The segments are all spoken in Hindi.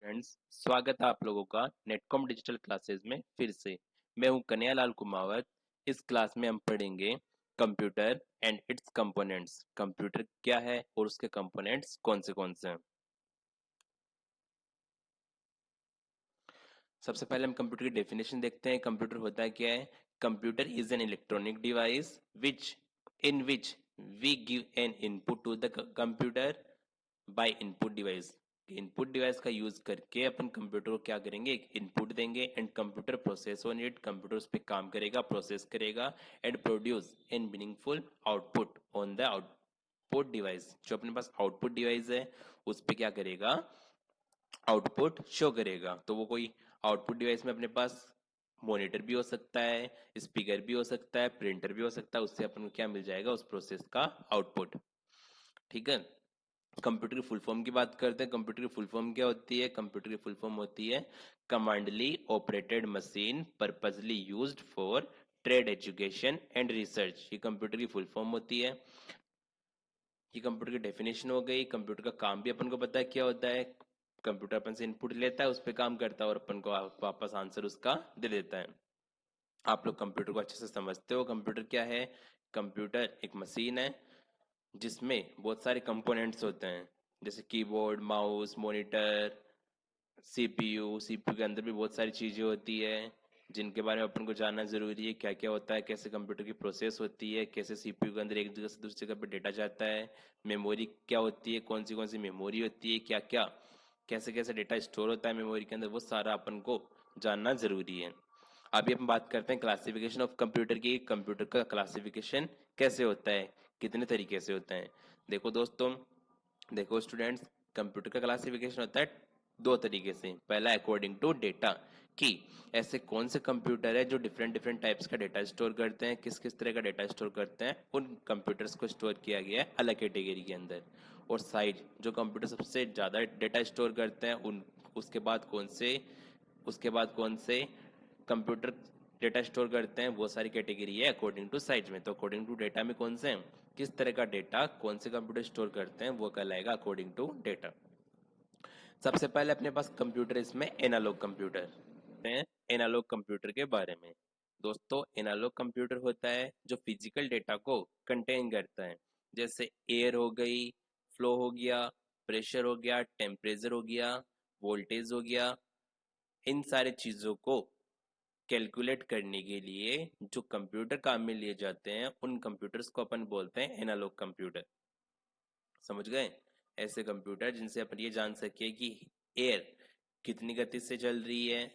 फ्रेंड्स, स्वागत है आप लोगों का नेटकॉम डिजिटल क्लासेस में फिर से। मैं हूं कन्हैयालाल कुमावत। इस क्लास में हम पढ़ेंगे computer and it's components. Computer क्या है और उसके कंपोनेंट्स कौन से हैं। सबसे पहले हम कंप्यूटर की डेफिनेशन देखते हैं। कंप्यूटर होता है क्या है। Computer is an electronic device which we give an input to the computer by input device. Input device का यूज करके अपन कंप्यूटर को क्या करेंगे, एक इनपुट देंगे and computer process on it. Computer उस पर काम करेगा, प्रोसेस करेगा and produce an meaningful output on the output device. जो अपने पास आउटपुट डिवाइस है उस पर क्या करेगा, आउटपुट शो करेगा। तो वो कोई आउटपुट डिवाइस में अपने पास मॉनिटर भी हो सकता है, स्पीकर भी हो सकता है, प्रिंटर भी हो सकता है। उससे अपन को क्या मिल जाएगा, उस प्रोसेस का आउटपुट। ठीक है। कंप्यूटर की फुल फॉर्म की बात करते हैं। कंप्यूटर की फुल फॉर्म क्या होती है। कंप्यूटर की फुल फॉर्म होती है commonly operated machine purposely used for trade, education and research. ये कंप्यूटर की फुल फॉर्म होती है। ये कंप्यूटर की डेफिनेशन हो गई। कंप्यूटर का काम भी अपन को पता है क्या होता है। कंप्यूटर अपन से इनपुट लेता है, उस पर काम करता है और अपन को वापस आंसर उसका दे देता है। आप लोग कंप्यूटर को अच्छे से समझते हो। कंप्यूटर क्या है। कंप्यूटर एक मशीन है जिसमें बहुत सारे कंपोनेंट्स होते हैं, जैसे कीबोर्ड, माउस, मॉनिटर, सीपीयू के अंदर भी बहुत सारी चीजें होती है जिनके बारे में अपन को जानना जरूरी है। क्या क्या होता है, कैसे कंप्यूटर की प्रोसेस होती है, कैसे सीपीयू के अंदर एक जगह से दूसरी जगह पे डेटा जाता है, मेमोरी क्या होती है, कौन सी मेमोरी होती है, क्या क्या कैसे कैसे डेटा स्टोर होता है मेमोरी के अंदर, वो सारा अपन को जानना जरूरी है। अभी हम बात करते हैं क्लासिफिकेशन ऑफ कंप्यूटर की। कंप्यूटर का क्लासिफिकेशन कैसे होता है, कितने तरीके से होता है। देखो दोस्तों, देखो स्टूडेंट्स, कंप्यूटर का क्लासिफिकेशन होता है दो तरीके से। पहला अकॉर्डिंग टू डेटा, कि ऐसे कौन से कंप्यूटर है जो डिफरेंट डिफरेंट टाइप्स का डेटा स्टोर करते हैं, किस किस तरह का डेटा स्टोर करते हैं, उन कंप्यूटर्स को स्टोर किया गया है अलग कैटेगरी के अंदर। और साइज, जो कंप्यूटर सबसे ज्यादा डेटा स्टोर करते हैं उन उसके बाद कौन से कंप्यूटर डेटा स्टोर करते हैं, वो सारी कैटेगरी है अकॉर्डिंग टू साइज में। तो अकॉर्डिंग टू डेटा में कौन से हैं, किस तरह का डेटा कौन से कंप्यूटर स्टोर करते हैं, वो कहलाएगा अकॉर्डिंग टू डेटा। सबसे पहले अपने पास कंप्यूटर, इसमें एनालॉग कंप्यूटर हैं। एनालॉग कंप्यूटर के बारे में दोस्तों, एनालॉग कंप्यूटर होता है जो फिजिकल डेटा को कंटेन करता है, जैसे एयर हो गई, फ्लो हो गया, प्रेशर हो गया, टेम्परेचर हो गया, वोल्टेज हो गया। इन सारे चीजों को कैलकुलेट करने के लिए जो कंप्यूटर काम में लिए जाते हैं, उन कंप्यूटर्स को अपन बोलते हैं एनालॉग कंप्यूटर। समझ गए। ऐसे कंप्यूटर जिनसे अपन ये जान सके कि एयर कितनी गति से चल रही है,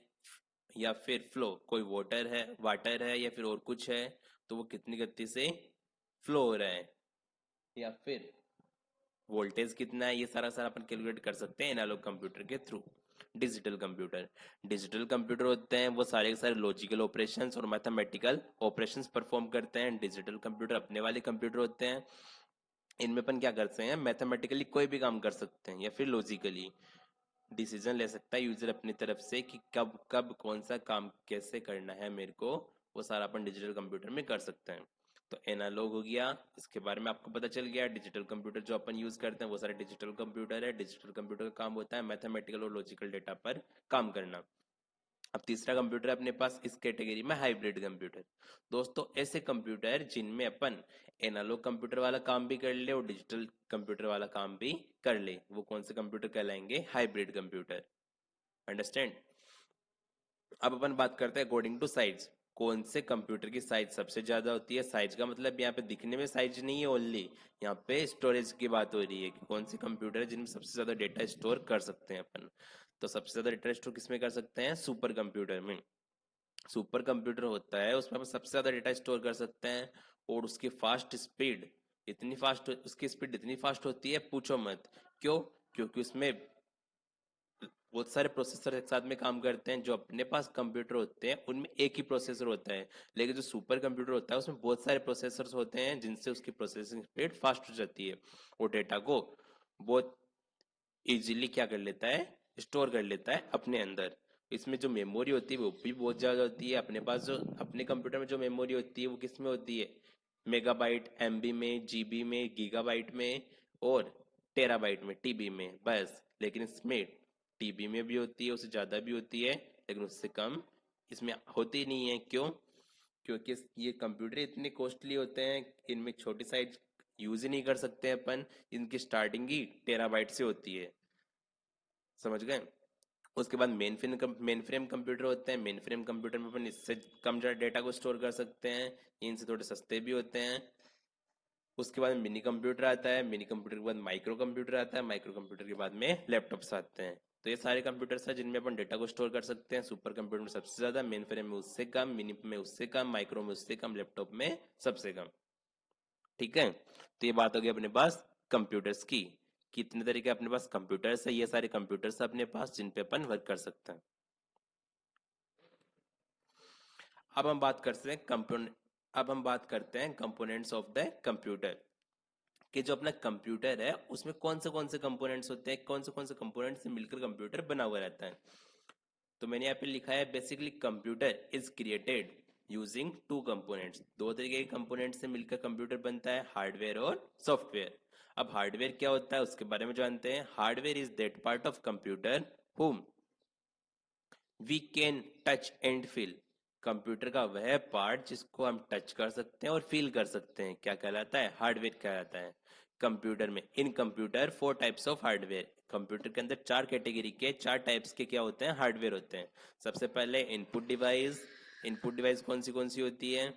या फिर फ्लो, कोई वाटर है या फिर और कुछ है, तो वो कितनी गति से फ्लो हो रहा है, या फिर वोल्टेज कितना है, ये सारा सारा अपन कैलकुलेट कर सकते हैं एनालॉग कंप्यूटर के थ्रू। डिजिटल कंप्यूटर होते हैं वो सारे के सारे लॉजिकल ऑपरेशंस और मैथमेटिकल ऑपरेशंस परफॉर्म करते हैं। डिजिटल कंप्यूटर अपने वाले कंप्यूटर होते हैं। इनमें अपन क्या करते हैं, मैथमेटिकली कोई भी काम कर सकते हैं या फिर लॉजिकली डिसीजन ले सकता है यूजर अपनी तरफ से कि कब कब कौन सा काम कैसे करना है मेरे को। वो सारा अपन डिजिटल कंप्यूटर में कर सकते हैं। तो एनालॉग हो गया, इसके बारे में आपको पता चल गया। डिजिटल कंप्यूटर जो अपन यूज करते हैं वो सारे डिजिटल कंप्यूटर है। डिजिटल कंप्यूटर का काम होता है मैथमेटिकल और लॉजिकल डेटा पर काम करना। अब तीसरा कंप्यूटर है अपने पास इस कैटेगरी में, हाइब्रिड कंप्यूटर। दोस्तों, ऐसे कंप्यूटर जिनमें अपन एनालॉग कंप्यूटर वाला काम भी कर ले और डिजिटल कंप्यूटर वाला काम भी कर ले, वो कौन से कंप्यूटर कहलाएंगे, हाइब्रिड कंप्यूटर। अंडरस्टैंड। अब अपन बात करते हैं अकॉर्डिंग टू साइज, कौन से कंप्यूटर की साइज सबसे ज्यादा होती है। साइज का मतलब यहाँ पे दिखने में साइज नहीं है ओनली, यहाँ पे स्टोरेज की बात हो रही है कि कौन से कंप्यूटर है जिनमें सबसे ज्यादा डेटा स्टोर कर सकते हैं अपन। तो सबसे ज्यादा डेटा स्टोर किसमें कर सकते हैं, सुपर कंप्यूटर में। सुपर कंप्यूटर होता है उसमें अपन सबसे ज्यादा डेटा स्टोर कर सकते हैं। और उसकी फास्ट स्पीड, उसकी स्पीड इतनी फास्ट होती है पूछो मत। क्यों, क्योंकि उसमें बहुत सारे प्रोसेसर एक साथ में काम करते हैं। जो अपने पास कंप्यूटर होते हैं उनमें एक ही प्रोसेसर होता है, लेकिन जो सुपर कंप्यूटर होता है उसमें बहुत सारे प्रोसेसर्स होते हैं जिनसे उसकी प्रोसेसिंग स्पीड फास्ट हो जाती है और डेटा को बहुत इजीली क्या कर लेता है, स्टोर कर लेता है अपने अंदर। इसमें जो मेमोरी होती है वो भी बहुत ज्यादा होती है। अपने पास जो अपने कंप्यूटर में जो मेमोरी होती है वो किस में होती है, मेगाबाइट, एमबी में, जीबी में, गीगाबाइट में और टेराबाइट में, टीबी में, बस। लेकिन इसमें टीबी में भी होती है, उससे ज़्यादा भी होती है, लेकिन उससे कम इसमें होती नहीं है। क्यों? क्योंकि ये कंप्यूटर इतने कॉस्टली होते हैं, इनमें छोटी साइज यूज ही नहीं कर सकते अपन, इनकी स्टार्टिंग ही टेराबाइट से होती है। समझ गए? उसके बाद मेन फ्रेम कंप्यूटर होते हैं। मेन फ्रेम कंप्यूटर में अपन इससे कम ज़्यादा डेटा को स्टोर कर सकते हैं, इनसे थोड़े सस्ते भी होते हैं। उसके बाद मिनी कंप्यूटर आता है, मिनी कंप्यूटर के बाद माइक्रो कंप्यूटर आता है, माइक्रो कंप्यूटर के बाद में लैपटॉप्स आते हैं। तो ये सारे कंप्यूटर्स हैं जिनमें अपन डेटा को स्टोर कर सकते हैं। सुपर कंप्यूटर में सबसे ज्यादा, मेन फ्रेम में उससे कम, मिनी में उससे कम, माइक्रो में उससे कम, लैपटॉप में सबसे कम। ठीक है, तो ये बात हो गई अपने पास कंप्यूटर्स की। कितने तरह के अपने पास कंप्यूटर्स है, ये सारे कंप्यूटर्स है अपने पास जिन पे अपन वर्क कर सकते हैं। अब हम बात करते हैं कंपोनेंट अब हम बात करते हैं कंपोनेंट्स ऑफ द कंप्यूटर, कि जो अपना कंप्यूटर है उसमें कौन से कंपोनेंट्स होते हैं, कौन से कंपोनेंट्स से मिलकर कंप्यूटर बना हुआ रहता है। तो मैंने यहाँ पे लिखा है basically computer is created using two components. दो तरीके के कंपोनेंट से मिलकर कंप्यूटर बनता है, हार्डवेयर और सॉफ्टवेयर। अब हार्डवेयर क्या होता है उसके बारे में जानते हैं। Hardware is that part of computer whom we can touch and feel. Computer का वह पार्ट जिसको हम टच कर सकते हैं और फील कर सकते हैं, क्या कहलाता है? हार्डवेयर कहलाता है। कंप्यूटर में, इन computer 4 types of hardware. Computer के अंदर 4 कैटेगरी के, 4 टाइप्स के क्या होते हैं? हार्डवेयर होते हैं। सबसे पहले इनपुट डिवाइस। इनपुट डिवाइस कौन सी होती है?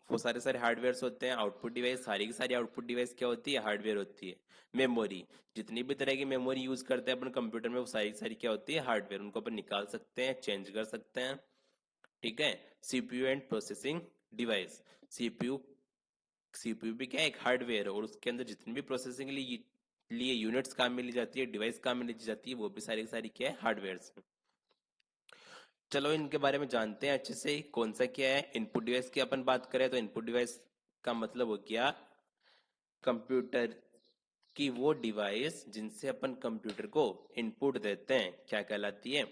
वो सारे सारे हार्डवेयर होते हैं। आउटपुट डिवाइस, सारी की सारी आउटपुट डिवाइस क्या होती है? हार्डवेयर होती है। मेमोरी, जितनी भी तरह की मेमोरी यूज करते हैं अपन कंप्यूटर में, वो सारी की सारी क्या होती है? हार्डवेयर। उनको अपन निकाल सकते हैं, चेंज कर सकते हैं। ठीक है। CPU and processing device. CPU CPU भी क्या है? एक हार्डवेयर है, और उसके अंदर जितनी भी प्रोसेसिंग के लिए यूनिट्स काम में ली जाती है, डिवाइस काम में ली जाती है, वो भी सारी की सारी क्या है? हार्डवेयर है। चलो इनके बारे में जानते हैं अच्छे से, कौन सा क्या है। इनपुट डिवाइस की अपन बात करें तो इनपुट डिवाइस का मतलब हो गया कंप्यूटर की वो डिवाइस जिनसे अपन कंप्यूटर को इनपुट देते हैं, क्या कहलाती है?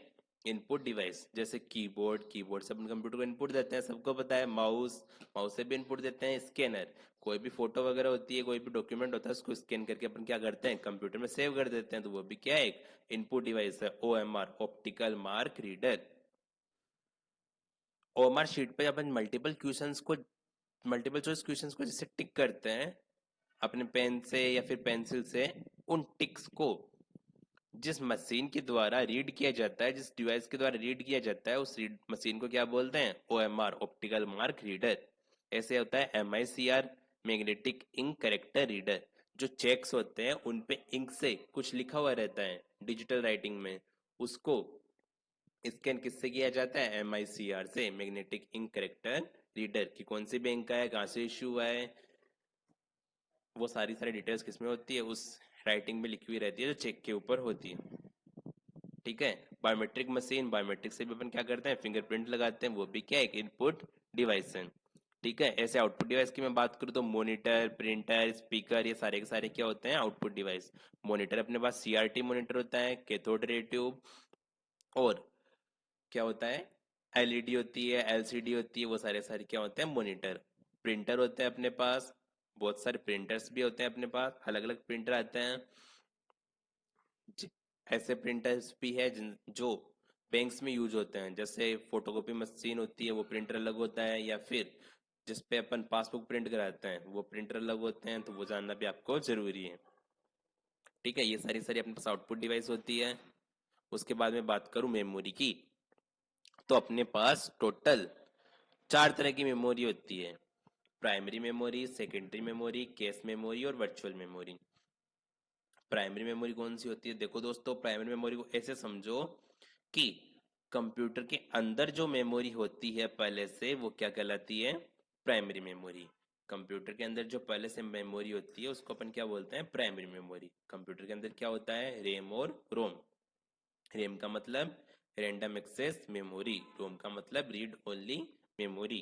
Input device. जैसे कीबोर्ड, कीबोर्ड से अपन कंप्यूटर को इनपुट देते हैं, सबको पता है। माउस, माउस से भी इनपुट देते हैं। स्कैनर, कोई भी फोटो वगैरह होती है, कोई भी डॉक्यूमेंट होता है, उसको स्कैन करके अपन क्या करते हैं? कंप्यूटर में सेव कर देते हैं, तो वो भी क्या है? एक इनपुट डिवाइस है। OMR, optical mark reader. OMR sheet पे अपन मल्टीपल चॉइस क्वेश्चंस को जैसे टिक करते हैं अपने पेन से या फिर पेंसिल से, उन टिक्स को जिस मशीन के द्वारा रीड किया जाता है, जिस डिवाइस के द्वारा रीड किया जाता है, उस रीड मशीन को क्या बोलते हैं? OMR, optical mark reader. ऐसे होता है MICR, magnetic ink character reader. जो चेक्स होते हैं उन पे इंक से कुछ लिखा हुआ रहता है डिजिटल राइटिंग में, उसको स्कैन किससे किया जाता है? एमआईसीआर से, मैग्नेटिक इंक कैरेक्टर रीडर। की कौन सी बैंक का है, कहाँ से इशू हुआ है, वो सारी सारी डिटेल्स किसमें होती है? उस राइटिंग में लिखी हुई रहती है जो चेक के ऊपर होती है। ठीक है। बायोमेट्रिक मशीन, बायोमेट्रिक से भी अपन क्या करते हैं? फिंगरप्रिंट लगाते हैं, वो भी क्या है? एक इनपुट डिवाइस है। ठीक है। ऐसे आउटपुट डिवाइस की मैं बात करूँ तो मॉनिटर, प्रिंटर, स्पीकर, ये सारे के सारे क्या होते हैं? Output device. मॉनिटर अपने पास सीआरटी मॉनिटर होता है, कैथोड रे ट्यूब। और क्या होता है? एलईडी होती है, एलसीडी होती है, वो सारे सारे क्या होते हैं? मॉनिटर। प्रिंटर होते हैं अपने पास, बहुत सारे प्रिंटर्स भी होते हैं अपने पास, अलग अलग प्रिंटर आते हैं। ऐसे प्रिंटर्स भी है जो बैंक्स में यूज होते हैं। जैसे फोटोकॉपी मशीन होती है, वो प्रिंटर अलग होता है, या फिर जिसपे अपन पासबुक प्रिंट कराते हैं, वो प्रिंटर अलग होते हैं। तो वो जानना भी आपको जरूरी है। ठीक है। ये सारी सारी अपने पास आउटपुट डिवाइस होती है। उसके बाद में बात करूं मेमोरी की, तो अपने पास टोटल 4 तरह की मेमोरी होती है। Primary memory, secondary memory, cache memory और वर्चुअल मेमोरी। प्राइमरी मेमोरी कौन सी होती है? देखो दोस्तों, प्राइमरी मेमोरी को ऐसे समझो कि कंप्यूटर के अंदर जो मेमोरी होती है पहले से, वो क्या कहलाती है? Primary memory. कंप्यूटर के अंदर जो पहले से मेमोरी होती है उसको अपन क्या बोलते हैं? Primary memory. कंप्यूटर के अंदर क्या होता है? रैम और रोम। रैम का मतलब रैंडम एक्सेस मेमोरी, रोम का मतलब रीड ओनली मेमोरी।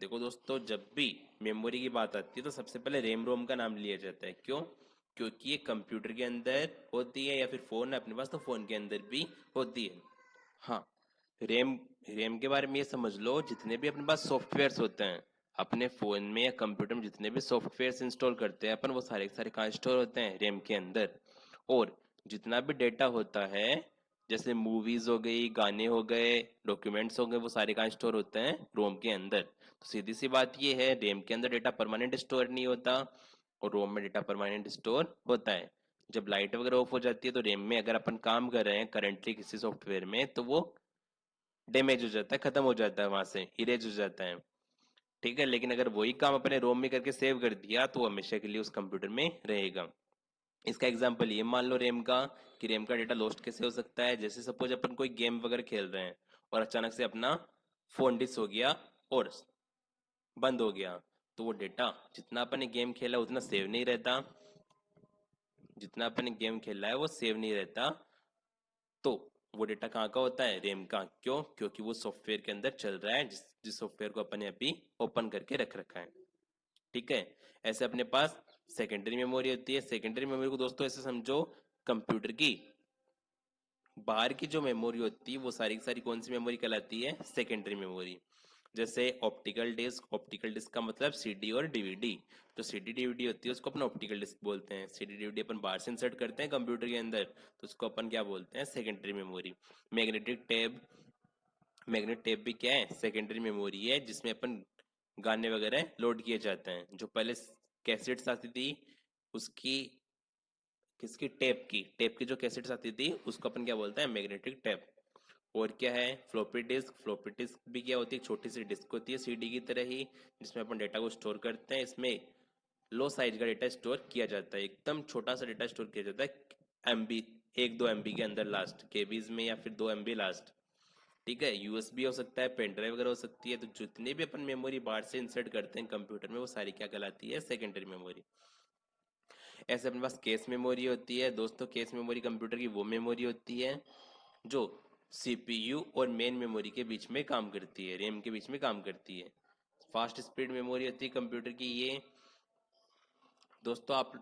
देखो दोस्तों, जब भी मेमोरी की बात आती है तो सबसे पहले रैम रोम का नाम लिया जाता है। क्यों? क्योंकि ये कंप्यूटर के अंदर होती है, या फिर फोन है अपने पास तो फोन के अंदर भी होती है। हाँ, रैम रैम के बारे में ये समझ लो, जितने भी अपने पास सॉफ्टवेयर्स होते हैं अपने फोन में या कंप्यूटर में, जितने भी सॉफ्टवेयर्स इंस्टॉल करते हैं अपन, वो सारे के सारे कहाँ स्टोर होते हैं? रैम के अंदर। और जितना भी डेटा होता है, जैसे मूवीज हो गई, गाने हो गए, डॉक्यूमेंट्स हो गए, वो सारे कहाँ स्टोर होते हैं? रोम के अंदर। तो सीधी सी बात ये है, रैम के अंदर डेटा परमानेंट स्टोर नहीं होता और रोम में डेटा परमानेंट स्टोर होता है। जब लाइट वगैरह ऑफ हो जाती है तो रैम में अगर अपन काम कर रहे हैं करंटली किसी सॉफ्टवेयर में, तो वो डैमेज हो जाता है, खत्म हो जाता है, वहां से इरेज हो जाता है। ठीक है, लेकिन अगर वही काम अपने रोम में करके सेव कर दिया तो वो हमेशा के लिए उस कंप्यूटर में रहेगा। इसका एग्जांपल ये मान लो रैम का, कि रैम का डेटा लॉस्ट कैसे हो सकता है? जैसे सपोज अपन कोई गेम वगैरह खेल रहे हैं और अचानक से अपना फोन डिस हो गया और बंद हो गया, तो वो डेटा जितना अपन ने गेम खेला उतना सेव नहीं रहता, जितना अपन ने गेम खेला है वो सेव नहीं रहता। तो वो डेटा कहाँ का होता है? रैम का। क्यों? क्योंकि वो सॉफ्टवेयर के अंदर चल रहा है, जिस सॉफ्टवेयर को अपन ने अभी ओपन करके रख रखा है। ठीक है। ऐसे अपने पास सेकेंडरी मेमोरी होती है। सेकेंडरी मेमोरी को दोस्तों ऐसे समझो, कंप्यूटर की बाहर की जो मेमोरी होती है वो सारी की सारी कौन सी मेमोरी कहलाती है? Secondary memory. जैसे ऑप्टिकल डिस्क, ऑप्टिकल डिस्क का मतलब सीडी और डीवीडी। जो सीडी डीवीडी होती है उसको अपन ऑप्टिकल डिस्क बोलते हैं। सीडी डीवीडी अपन बाहर से इंसर्ट करते हैं कंप्यूटर के अंदर, तो उसको अपन क्या बोलते हैं? Secondary memory. Magnetic tape, magnet tape भी क्या है? सेकेंडरी मेमोरी है, जिसमें अपन गाने वगैरह लोड किए जाते हैं। जो पहले कैसेट्स आती थी उसकी, किसकी? टेप की जो कैसेट्स आती थी उसको अपन क्या बोलते हैं? Magnetic tape. और क्या है? Floppy disk. फ्लॉपी डिस्क भी क्या होती है? छोटी सी डिस्क होती है सीडी की तरह ही, जिसमें अपन डेटा को स्टोर करते हैं। इसमें लो साइज का डेटा स्टोर किया जाता है, एकदम छोटा सा डेटा स्टोर किया जाता है, एमबी, 1-2 MB के अंदर लास्ट, केबीज में, या फिर 2 MB लास्ट। ठीक है, यूएसबी हो सकता है, पेन ड्राइव वगैरह हो सकती है। तो जितने भी अपन मेमोरी बाहर से इंसर्ट करते हैं कंप्यूटर में वो सारी क्या कहलाती है? Secondary memory. ऐसे अपने पास केस मेमोरी होती है दोस्तों। केस मेमोरी कंप्यूटर की वो मेमोरी होती है जो सीपीयू और मेन मेमोरी के बीच में काम करती है, रैम के बीच में काम करती है। फास्ट स्पीड मेमोरी होती है कंप्यूटर की ये। दोस्तों आप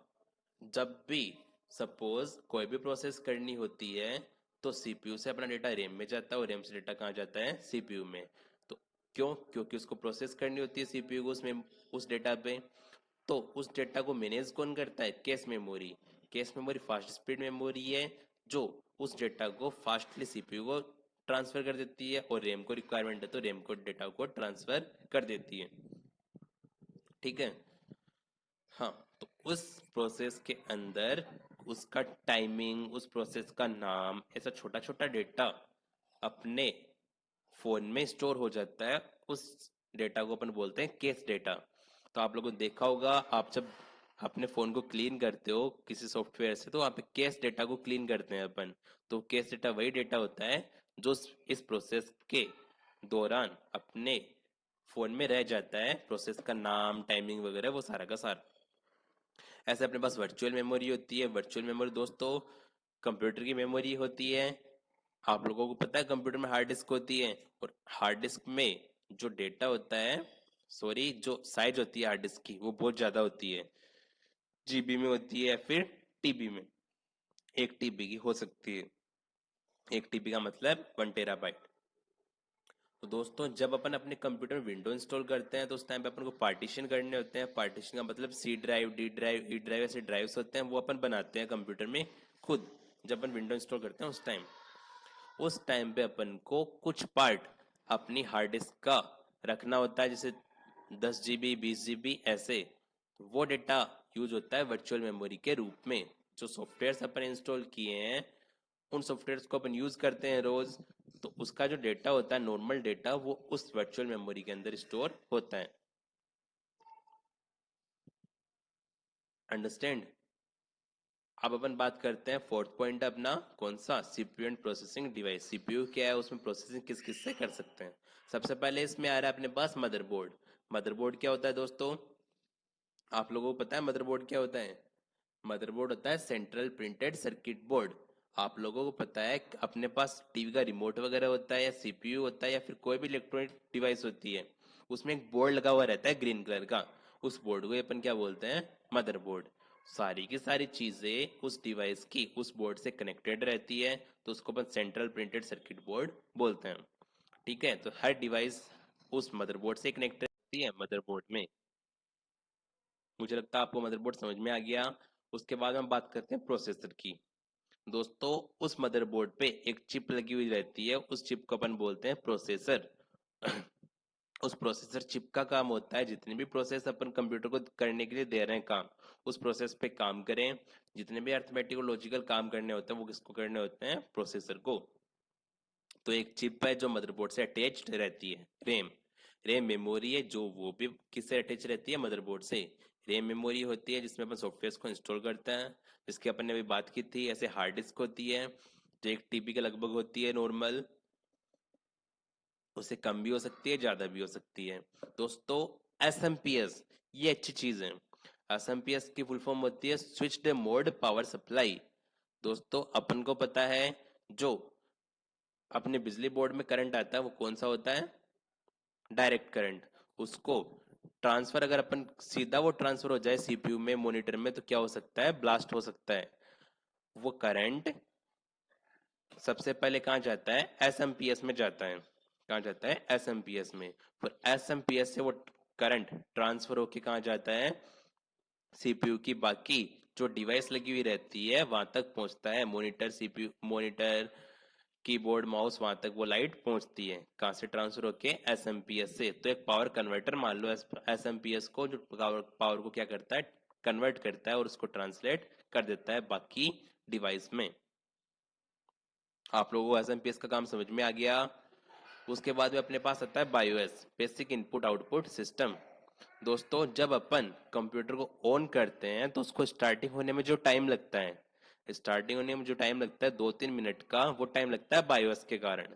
जब भी सपोज कोई भी प्रोसेस करनी होती है तो सीपीयू से अपना डेटा रैम में जाता है और रैम से डेटा कहाँ जाता है? सीपीयू में। तो क्यों? क्योंकि उसको प्रोसेस करनी होती है सीपीयू को उसमें, उस डेटा पे। तो उस डेटा को मैनेज कौन करता है? Case memory. Case memory fast speed memory है जो उस डेटा को फास्टली सीपीयू को ट्रांसफर कर देती है, और रैम को रिक्वायरमेंट है तो रैम को डेटा को ट्रांसफर कर देती है। ठीक है। हाँ, तो उस प्रोसेस के अंदर उसका टाइमिंग, उस प्रोसेस का नाम, ऐसा छोटा छोटा डेटा अपने फोन में स्टोर हो जाता है। उस डेटा को अपन बोलते हैं केस डेटा। तो आप लोगों ने देखा होगा, आप जब अपने फोन को क्लीन करते हो किसी सॉफ्टवेयर से, तो वहाँ पे केस डेटा को क्लीन करते हैं अपन। तो केस डेटा वही डेटा होता है जो इस प्रोसेस के दौरान अपने फोन में रह जाता है। प्रोसेस का नाम, टाइमिंग वगैरह वो सारा का सारा। ऐसे अपने पास वर्चुअल मेमोरी होती है। वर्चुअल मेमोरी दोस्तों कंप्यूटर की मेमोरी होती है। आप लोगों को पता है कंप्यूटर में हार्ड डिस्क होती है, और हार्ड डिस्क में जो डेटा होता है, सॉरी, जो साइज होती है हार्ड डिस्क की वो बहुत ज्यादा होती है। जीबी में होती है या फिर टीबी में। 1 TB की हो सकती है। 1 TB का मतलब 1 TB। तो दोस्तों जब अपन अपने कंप्यूटर में विंडो इंस्टॉल करते हैं तो उस टाइम पे अपन को पार्टीशन करने होते हैं। पार्टीशन का मतलब C drive, D drive, E drive, ऐसे ड्राइव्स होते हैं, वो अपन बनाते हैं कंप्यूटर में खुद। जब अपन विंडो इंस्टॉल करते हैं उस टाइम पे अपन को कुछ पार्ट अपनी हार्ड डिस्क का रखना होता है, जैसे 10 GB, 20 GB ऐसे। वो डेटा यूज होता है वर्चुअल मेमोरी के रूप में। जो सॉफ्टवेयर अपन इंस्टॉल किए हैं उन सॉफ्टवेयर को अपन यूज करते हैं रोज, तो उसका जो डेटा होता है, नॉर्मल डेटा, वो उस वर्चुअल मेमोरी के अंदर स्टोर होता है। अंडरस्टैंड? अब अपन बात करते हैं फोर्थ पॉइंट अपना, कौन सा? CPU and processing device. CPU क्या है, उसमें प्रोसेसिंग किस किस से कर सकते हैं? सबसे पहले इसमें आ रहा है अपने पास मदरबोर्ड। मदरबोर्ड क्या होता है दोस्तों? आप लोगों को पता है मदरबोर्ड क्या होता है? मदरबोर्ड होता है सेंट्रल प्रिंटेड सर्किट बोर्ड। आप लोगों को पता है कि अपने पास टीवी का रिमोट वगैरह होता है, या सीपीयू होता है, या फिर कोई भी इलेक्ट्रॉनिक डिवाइस होती है, उसमें एक बोर्ड लगा हुआ रहता है ग्रीन कलर का। उस बोर्ड को अपन क्या बोलते हैं? मदरबोर्ड। सारी की सारी चीजें उस डिवाइस की उस बोर्ड से कनेक्टेड रहती है, तो उसको अपन सेंट्रल प्रिंटेड सर्किट बोर्ड बोलते हैं। ठीक है, तो हर डिवाइस उस मदरबोर्ड से कनेक्टेड रहती है। मदरबोर्ड में, मुझे लगता है आपको मदरबोर्ड समझ में आ गया। उसके बाद हम बात करते हैं प्रोसेसर की। दोस्तों उस मदरबोर्ड पे एक चिप लगी हुई रहती है, उस चिप को अपन बोलते हैं प्रोसेसर। उस प्रोसेसर चिप का काम होता है जितने भी प्रोसेस अपन कंप्यूटर को करने के लिए दे रहे हैं काम, उस प्रोसेस पे काम करें। जितने भी अर्थमेटिक और लॉजिकल काम करने होते हैं वो किसको करने होते हैं? प्रोसेसर को। तो एक चिप है जो मदरबोर्ड से अटैच्ड रहती है, रैम। रैम मेमोरी है जो वो भी किससे अटैच रहती है? मदरबोर्ड से। रैम मेमोरी होती है जिसमें अपन सॉफ्टवेयर को इंस्टॉल करते हैं, जिसकी अपन ने अभी बात की थी। ऐसे हार्ड डिस्क होती है जो 1 TB के लगभग होती है नॉर्मल, उससे कम भी हो सकती है, ज्यादा भी हो सकती है। दोस्तों एसएमपीएस ये अच्छी चीज है। एसएमपीएस की फुल फॉर्म होती है स्विच्ड मोड पावर सप्लाई। दोस्तों अपन को पता है जो अपने बिजली बोर्ड में करंट आता है वो कौन सा होता है? Direct current. उसको ट्रांसफर अगर अपन सीधा वो ट्रांसफर हो जाए सीपीयू में, मॉनिटर में, तो क्या हो सकता है? ब्लास्ट हो सकता है। वो करंट सबसे पहले कहाँ जाता है? एसएमपीएस में जाता है। कहाँ जाता है? एसएमपीएस में। फिर एसएमपीएस से वो करंट ट्रांसफर होके कहाँ जाता है? सीपीयू की बाकी जो डिवाइस लगी हुई रहती है वहां तक पहुंचता है। Monitor, CPU, monitor, keyboard, mouse, वहां तक वो लाइट पहुंचती है। कहाँ से ट्रांसफर होके? एसएमपीएस से। तो एक पावर कन्वर्टर मान लो एसएमपीएस को, जो पावर को क्या करता है? कन्वर्ट करता है और उसको ट्रांसलेट कर देता है बाकी डिवाइस में। आप लोगों को एसएमपीएस का काम समझ में आ गया। उसके बाद में अपने पास आता है बायोएस, बेसिक इनपुट आउटपुट सिस्टम। दोस्तों जब अपन कंप्यूटर को ऑन करते हैं तो उसको स्टार्टिंग होने में जो टाइम लगता है, स्टार्टिंग होने में जो टाइम लगता है 2-3 मिनट का, वो टाइम लगता है बायोएस के कारण।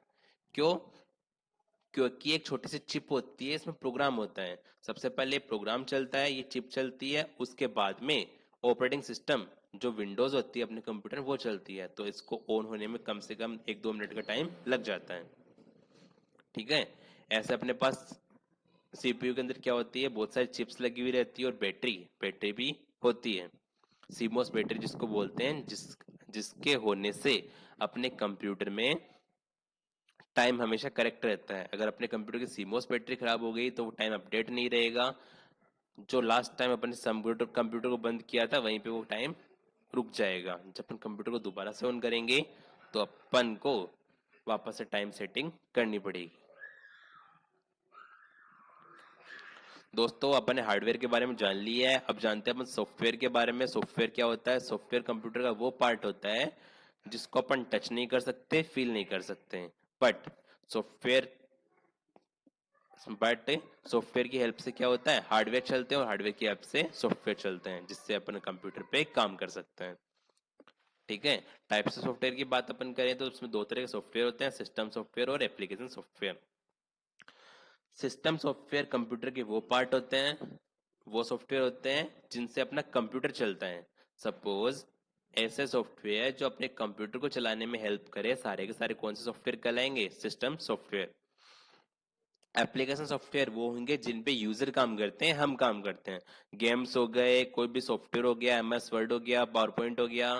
क्यों? क्योंकि एक छोटी सी चिप होती है, इसमें प्रोग्राम होता है। सबसे पहले प्रोग्राम चलता है, ये चिप चलती है, उसके बाद में ऑपरेटिंग सिस्टम जो विंडोज होती है अपने कंप्यूटर वो चलती है। तो इसको ऑन होने में कम से कम 1-2 मिनट का टाइम लग जाता है। ठीक है। ऐसे अपने पास सीपीयू के अंदर क्या होती है? बहुत सारी चिप्स लगी हुई रहती है और बैटरी बैटरी भी होती है। सीमोस बैटरी जिसको बोलते हैं, जिसके होने से अपने कंप्यूटर में टाइम हमेशा करेक्ट रहता है। अगर अपने कंप्यूटर की सीमोस बैटरी खराब हो गई तो वो टाइम अपडेट नहीं रहेगा। जो लास्ट टाइम अपने कंप्यूटर कंप्यूटर को बंद किया था वहीं पे वो टाइम रुक जाएगा। जब अपन कंप्यूटर को दोबारा से ऑन करेंगे तो अपन को वापस से टाइम सेटिंग करनी पड़ेगी। दोस्तों अपन ने हार्डवेयर के बारे में जान लिया है, अब जानते हैं अपन सॉफ्टवेयर के बारे में। सॉफ्टवेयर क्या होता है? सॉफ्टवेयर कंप्यूटर का वो पार्ट होता है जिसको अपन टच नहीं कर सकते, फील नहीं कर सकते, बट सॉफ्टवेयर बट सॉफ्टवेयर की हेल्प से क्या होता है? हार्डवेयर चलते हैं और हार्डवेयर की हेल्प से सॉफ्टवेयर चलते हैं, जिससे अपन कंप्यूटर पे काम कर सकते हैं। ठीक है। टाइप्स ऑफ सॉफ्टवेयर की बात अपन करें तो उसमें 2 तरह के सॉफ्टवेयर होते हैं, सिस्टम सॉफ्टवेयर और application software. System software computer के वो पार्ट होते हैं, वो सॉफ्टवेयर होते हैं जिनसे अपना कंप्यूटर चलता है। सपोज ऐसे सॉफ्टवेयर जो अपने कंप्यूटर को चलाने में हेल्प करे, सारे के सारे कौन से सॉफ्टवेयर कहलाएंगे? System software. एप्लीकेशन सॉफ्टवेयर वो होंगे जिन पे यूजर काम करते हैं, हम काम करते हैं। गेम्स हो गए, कोई भी सॉफ्टवेयर हो गया, एमएस वर्ड हो गया, पावर पॉइंट हो गया,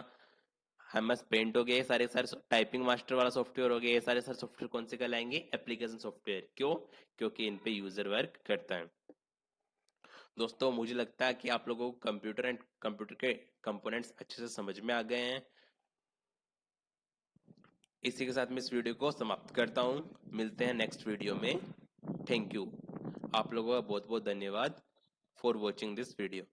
एमएस पेंट हो गया, ये सारे सारे टाइपिंग मास्टर वाला सॉफ्टवेयर हो गया, ये सारे सारे सॉफ्टवेयर कौन से कहलाएंगे? Application software. क्यों? क्योंकि इन पे यूजर वर्क करता है। दोस्तों मुझे लगता है कि आप लोगों को कंप्यूटर एंड कंप्यूटर के कंपोनेंट्स अच्छे से समझ में आ गए हैं। इसी के साथ मैं इस वीडियो को समाप्त करता हूँ। मिलते हैं नेक्स्ट वीडियो में। Thank you. आप लोगों का बहुत बहुत धन्यवाद फॉर वॉचिंग दिस वीडियो।